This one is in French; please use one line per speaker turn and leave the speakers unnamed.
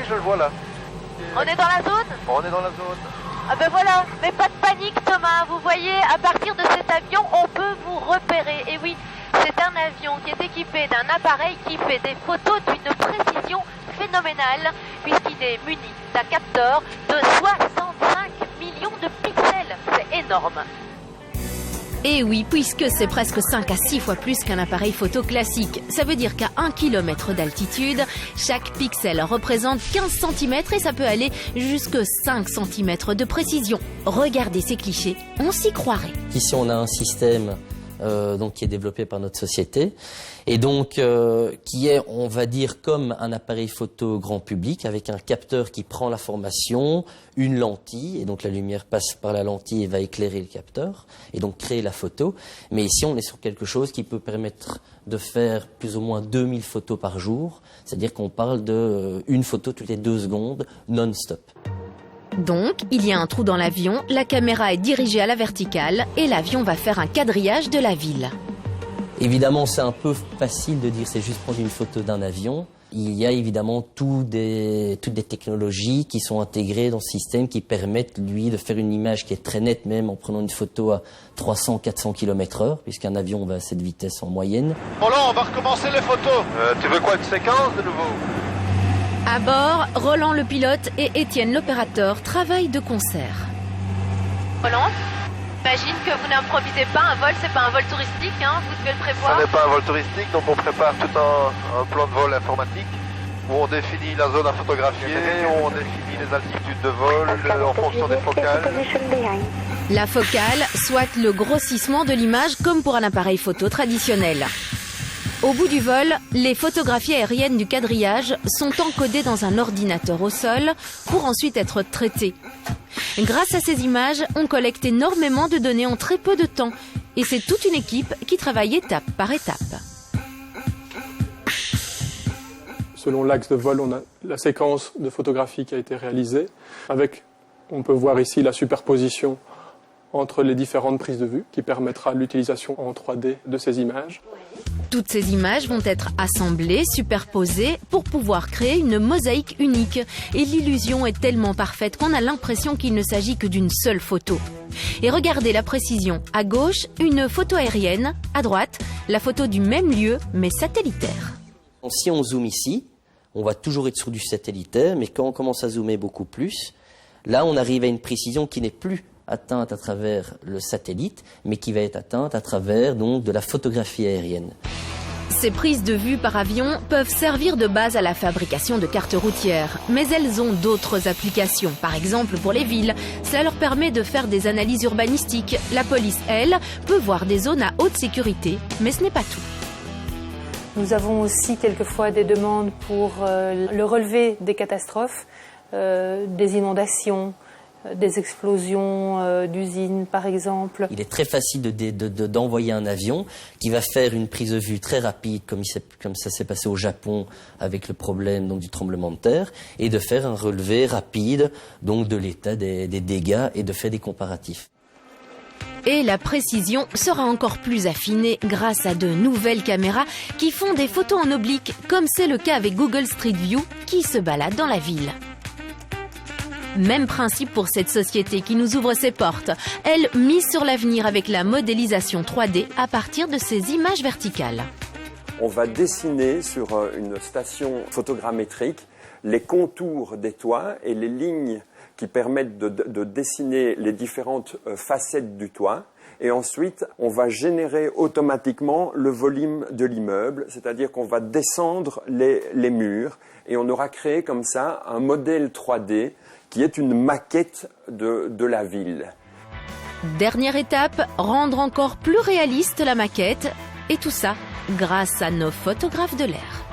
je le vois là.
On est dans la zone?
On est dans la zone.
Ah ben voilà, mais pas de panique Thomas, vous voyez, à partir de cet avion, on peut vous repérer. Et oui, c'est un avion qui est équipé d'un appareil qui fait des photos d'une précision phénoménale, puisqu'il est muni d'un capteur de 65 millions de pixels. C'est énorme.
Et oui, puisque c'est presque 5 à 6 fois plus qu'un appareil photo classique. Ça veut dire qu'à 1 km d'altitude, chaque pixel représente 15 cm et ça peut aller jusque 5 cm de précision. Regardez ces clichés, on s'y croirait.
Ici, on a un système qui est développé par notre société et donc qui est, on va dire, comme un appareil photo grand public avec un capteur qui prend l'information, une lentille, et donc la lumière passe par la lentille et va éclairer le capteur et donc créer la photo. Mais ici, on est sur quelque chose qui peut permettre de faire plus ou moins 2000 photos par jour, c'est-à-dire qu'on parle de une photo toutes les 2 secondes non-stop.
Donc, il y a un trou dans l'avion, la caméra est dirigée à la verticale et l'avion va faire un quadrillage de la ville.
Évidemment, c'est un peu facile de dire c'est juste prendre une photo d'un avion. Il y a évidemment toutes des technologies qui sont intégrées dans ce système qui permettent, lui, de faire une image qui est très nette, même en prenant une photo à 300-400 km/h, puisqu'un avion va à cette vitesse en moyenne.
Bon là, on va recommencer les photos. Tu veux quoi, une séquence de nouveau?
À bord, Roland le pilote et Étienne l'opérateur travaillent de concert.
Roland, j'imagine que vous n'improvisez pas un vol, c'est pas un vol touristique, hein, vous devez le prévoir.
Ce n'est pas un vol touristique, donc on prépare tout un plan de vol informatique où on définit la zone à photographier, où on définit les altitudes de vol en fonction des focales.
La focale, soit le grossissement de l'image comme pour un appareil photo traditionnel. Au bout du vol, les photographies aériennes du quadrillage sont encodées dans un ordinateur au sol pour ensuite être traitées. Grâce à ces images, on collecte énormément de données en très peu de temps. Et c'est toute une équipe qui travaille étape par étape.
Selon l'axe de vol, on a la séquence de photographie qui a été réalisée. On peut voir ici la superposition entre les différentes prises de vue qui permettra l'utilisation en 3D de ces images.
Toutes ces images vont être assemblées, superposées pour pouvoir créer une mosaïque unique. Et l'illusion est tellement parfaite qu'on a l'impression qu'il ne s'agit que d'une seule photo. Et regardez la précision. À gauche, une photo aérienne. À droite, la photo du même lieu, mais satellitaire.
Si on zoome ici, on va toujours être sur du satellitaire, mais quand on commence à zoomer beaucoup plus, là on arrive à une précision qui n'est plus atteinte à travers le satellite, mais qui va être atteinte à travers donc de la photographie aérienne.
Ces prises de vue par avion peuvent servir de base à la fabrication de cartes routières, mais elles ont d'autres applications. Par exemple pour les villes, ça leur permet de faire des analyses urbanistiques. La police, elle, peut voir des zones à haute sécurité, mais ce n'est pas tout.
Nous avons aussi quelquefois des demandes pour le relevé des catastrophes, des inondations, des explosions d'usines par exemple.
Il est très facile d'envoyer un avion qui va faire une prise de vue très rapide comme ça s'est passé au Japon avec le problème donc, du tremblement de terre et de faire un relevé rapide donc, de l'état des dégâts et de faire des comparatifs.
Et la précision sera encore plus affinée grâce à de nouvelles caméras qui font des photos en oblique comme c'est le cas avec Google Street View qui se balade dans la ville. Même principe pour cette société qui nous ouvre ses portes. Elle mise sur l'avenir avec la modélisation 3D à partir de ces images verticales.
On va dessiner sur une station photogrammétrique les contours des toits et les lignes qui permettent de dessiner les différentes facettes du toit. Et ensuite, on va générer automatiquement le volume de l'immeuble, c'est-à-dire qu'on va descendre les murs et on aura créé comme ça un modèle 3D qui est une maquette de la ville.
Dernière étape, rendre encore plus réaliste la maquette. Et tout ça grâce à nos photographes de l'air.